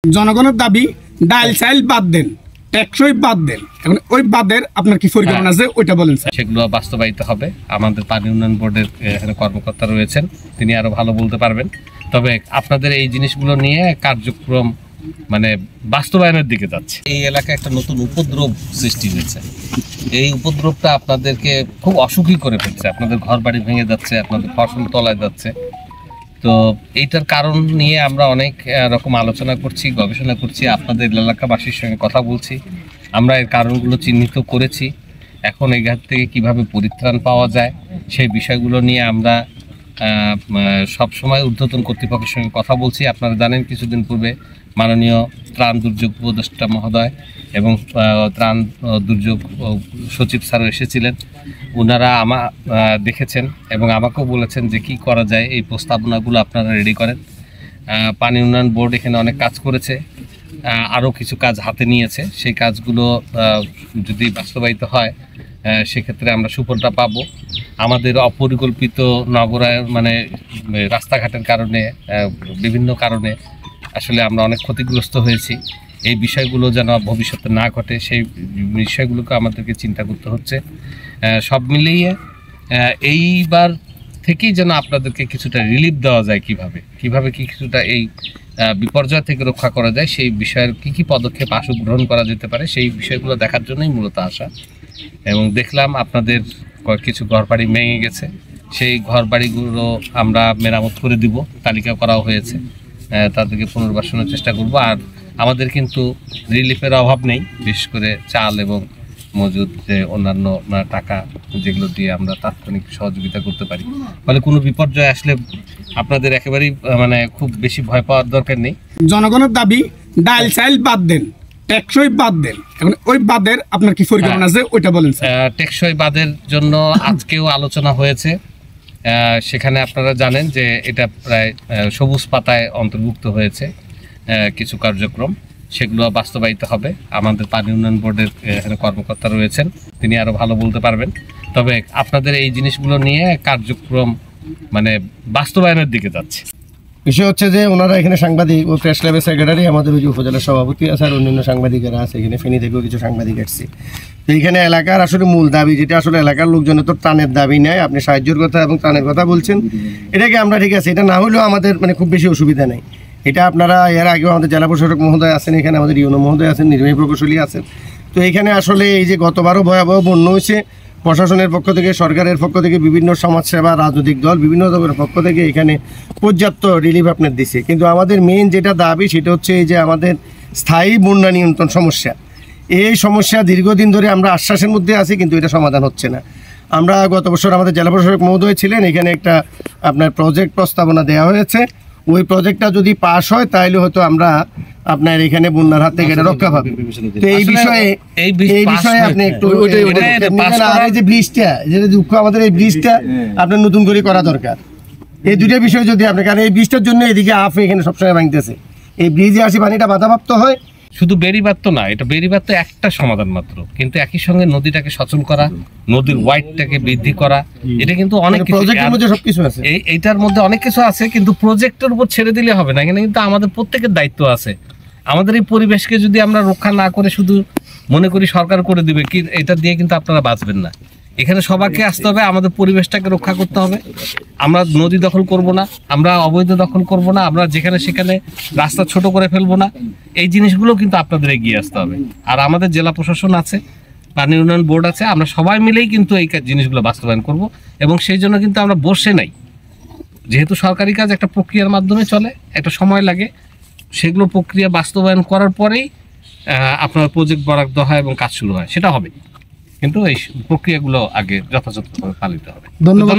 জনগণের দাবি ডাল চাল বাদ দেন, টেকসই বাদ দেন। এখন ওই বাদের আপনার কি পরিকল্পনা আছে ওইটা বলেন স্যার। সেগুলো বাস্তবায়িত হবে। আমাদের পানি উন্নয়ন বোর্ডের এখানে কর্মকর্তা রয়েছেন, তিনি আরো ভালো বলতে পারবেন। তবে আপনাদের এই জিনিসগুলো নিয়ে কার্যক্রম বাস্তবায়নের দিকে যাচ্ছে। এই এলাকায় একটা নতুন উপদ্রব সৃষ্টি হয়েছে। এই উপদ্রবটা আপনাদেরকে খুব অসুখী করে ফেলছে। আপনাদের ঘর বাড়ি ভেঙে যাচ্ছে, আপনাদের ফসল তলায় যাচ্ছে। তো এইটার কারণ নিয়ে আমরা অনেক রকম আলোচনা করছি, গবেষণা করছি, আপনাদের এলাকাবাসীর সঙ্গে কথা বলছি। আমরা এর কারণগুলো চিহ্নিত করেছি। এখন এই ঘাট থেকে কীভাবে পরিত্রাণ পাওয়া যায় সেই বিষয়গুলো নিয়ে আমরা সবসময় ঊর্ধ্বতন কর্তৃপক্ষের সঙ্গে কথা বলছি। আপনারা জানেন কিছুদিন পূর্বে মাননীয় ত্রাণ দুর্যোগ উপদেষ্টা মহোদয় এবং ত্রাণ দুর্যোগ সচিব স্যারও এসেছিলেন। ওনারা দেখেছেন এবং আমাকেও বলেছেন যে কি করা যায়, এই প্রস্তাবনাগুলো আপনারা রেডি করেন। পানি উন্নয়ন বোর্ড এখানে অনেক কাজ করেছে, আরও কিছু কাজ হাতে নিয়েছে। সেই কাজগুলো যদি বাস্তবায়িত হয় সেক্ষেত্রে আমরা সুফলটা পাব। আমাদের অপরিকল্পিত নগরায়ন রাস্তাঘাটের কারণে বিভিন্ন কারণে আসলে আমরা অনেক ক্ষতিগ্রস্ত হয়েছি। এই বিষয়গুলো যেন ভবিষ্যতে না ঘটে সেই বিষয়গুলোকে আমাদেরকে চিন্তা করতে হচ্ছে। সব মিলিয়ে এইবার থেকেই যেন আপনাদেরকে কিছুটা রিলিফ দেওয়া যায়, কিভাবে কিছুটা এই বিপর্যয় থেকে রক্ষা করা যায়, সেই বিষয়ের কি পদক্ষেপ গ্রহণ করা যেতে পারে সেই বিষয়গুলো দেখার জন্যই মূলত আসা। এবং দেখলাম আপনাদের কিছু ঘরবাড়ি ভেঙে গেছে, সেই ঘরবাড়িগুলো আমরা মেরামত করে দিব, তালিকা করাও হয়েছে। তাদেরকে পুনর্বাসনের চেষ্টা করব। আর আমাদের কিন্তু রিলিফের অভাব নেই, বিশেষ করে চাল এবং মজুদ যে অন্যান্য টাকা যেগুলো দিয়ে আমরা তাৎক্ষণিক সহযোগিতা করতে পারি। ফলে কোনো বিপর্যয় আসলে আপনাদের একেবারেই খুব বেশি ভয় পাওয়ার দরকার নেই। জনগণের দাবি ডাল চাল বাদ দেন, টেকসই বাদ দেন। এখন ওই বাদের আপনার কি পরিকল্পনা আছে ওইটা বলেন স্যার। টেকসই বাদের জন্য আজকেও আলোচনা হয়েছে। সেখানে আপনারা জানেন যে এটা প্রায় সবুজ পাতায় অন্তর্ভুক্ত হয়েছে কিছু কার্যক্রম, সেগুলো বাস্তবায়িত হবে। আমাদের পানি উন্নয়ন বোর্ডের এখানে কর্মকর্তা রয়েছেন, তিনি আরো ভালো বলতে পারবেন। তবে আপনাদের এই জিনিসগুলো নিয়ে কার্যক্রম বাস্তবায়নের দিকে যাচ্ছে। বিষয় হচ্ছে যে ওনারা এখানে সাংবাদিক ও প্রেস ক্লাবের সেক্রেটারি, আমাদের ওই যে উপজেলা সভাপতি আছে আর অন্যান্য সাংবাদিকেরা আছে। এখানে ফেনী থেকেও কিছু সাংবাদিক আসছে। তো এইখানে এলাকার আসলে মূল দাবি যেটা আসলে এলাকার লোকজনের তো ত্রাণের দাবি নেয়, আপনি সাহায্যের কথা এবং ত্রাণের কথা বলছেন, এটাকে আমরা ঠিক আছে, এটা না হলেও আমাদের খুব বেশি অসুবিধা নেই। এটা আপনারা এর আগেও আমাদের জেলা প্রশাসক মহোদয় আছেন, এখানে আমাদের ইউনো মহোদয় আছেন, নির্বাহী প্রকৌশলী আছেন। তো এখানে আসলে এই যে গতবারও ভয়াবহ বন্যা হয়েছে, প্রশাসনের পক্ষ থেকে, সরকারের পক্ষ থেকে, বিভিন্ন সমাজসেবা রাজনৈতিক দল বিভিন্ন দলের পক্ষ থেকে এখানে পর্যাপ্ত রিলিফ আপনার দিছে। কিন্তু আমাদের মেইন যেটা দাবি সেটা হচ্ছে এই যে আমাদের স্থায়ী বন্যা নিয়ন্ত্রণ সমস্যা, এই সমস্যা দীর্ঘদিন ধরে আমরা আশ্বাসের মধ্যে আছি, কিন্তু এটা সমাধান হচ্ছে না। আমরা গত বছর আমাদের জেলা প্রশাসক মহোদয় ছিলেন, এখানে একটা আপনার প্রজেক্ট প্রস্তাবনা দেওয়া হয়েছে। ওই প্রজেক্টটা যদি পাস হয় তাহলে হয়তো আমরা আপনার এখানে বন্যার হাত থেকে এটা রক্ষা পাবে। তো এই বিষয়ে আপনি একটু যে ব্রিজটা, যেটা দুঃখ আমাদের এই ব্রিজটা আপনার নতুন করে করা দরকার। এই দুটো বিষয় যদি আপনি, কারণ এই ব্রিজটার জন্য এদিকে এখানে সবসময় ভাঙতেছে, এই ব্রিজে আসি পানিটা বাধাপ্রাপ্ত হয়। শুধু বেড়িবাঁধ তো না, এটা বেড়িবাঁধ তো একটা সমাধান মাত্র, কিন্তু একই সঙ্গে নদীটাকে সচল করা, নদীর ওয়াইডটাকে বৃদ্ধি করা, এটা কিন্তু অনেক প্রজেক্টের মধ্যে সবকিছু আছে। এইটার মধ্যে অনেক কিছু আছে, কিন্তু প্রজেক্টের উপর ছেড়ে দিলে হবে না। এখানে কিন্তু আমাদের প্রত্যেকের দায়িত্ব আছে। আমাদের এই পরিবেশকে যদি আমরা রক্ষা না করে শুধু মনে করি সরকার করে দিবে, কি এটা দিয়ে কিন্তু আপনারা বাঁচবেন না। এখানে সবাইকে আসতে হবে, আমাদের পরিবেশটাকে রক্ষা করতে হবে। আমরা নদী দখল করব না, আমরা অবৈধ দখল করব না, আমরা যেখানে সেখানে রাস্তা ছোট করে ফেলবো না। এই জিনিসগুলো কিন্তু আপনাদের এগিয়ে আসতে হবে। আর আমাদের জেলা প্রশাসন আছে, পানি উন্নয়ন বোর্ড আছে, আমরা সবাই মিলেই কিন্তু এই জিনিসগুলো বাস্তবায়ন করব। এবং সেই জন্য কিন্তু আমরা বসে নাই, যেহেতু সরকারি কাজ একটা প্রক্রিয়ার মাধ্যমে চলে, একটা সময় লাগে। সেগুলো প্রক্রিয়া বাস্তবায়ন করার পরেই আপনার প্রজেক্ট বরাদ্দ হয় এবং কাজ শুরু হয়, সেটা হবে। কিন্তু এই প্রক্রিয়াগুলো আগে যথাযথভাবে পালিত হবে। ধন্যবাদ।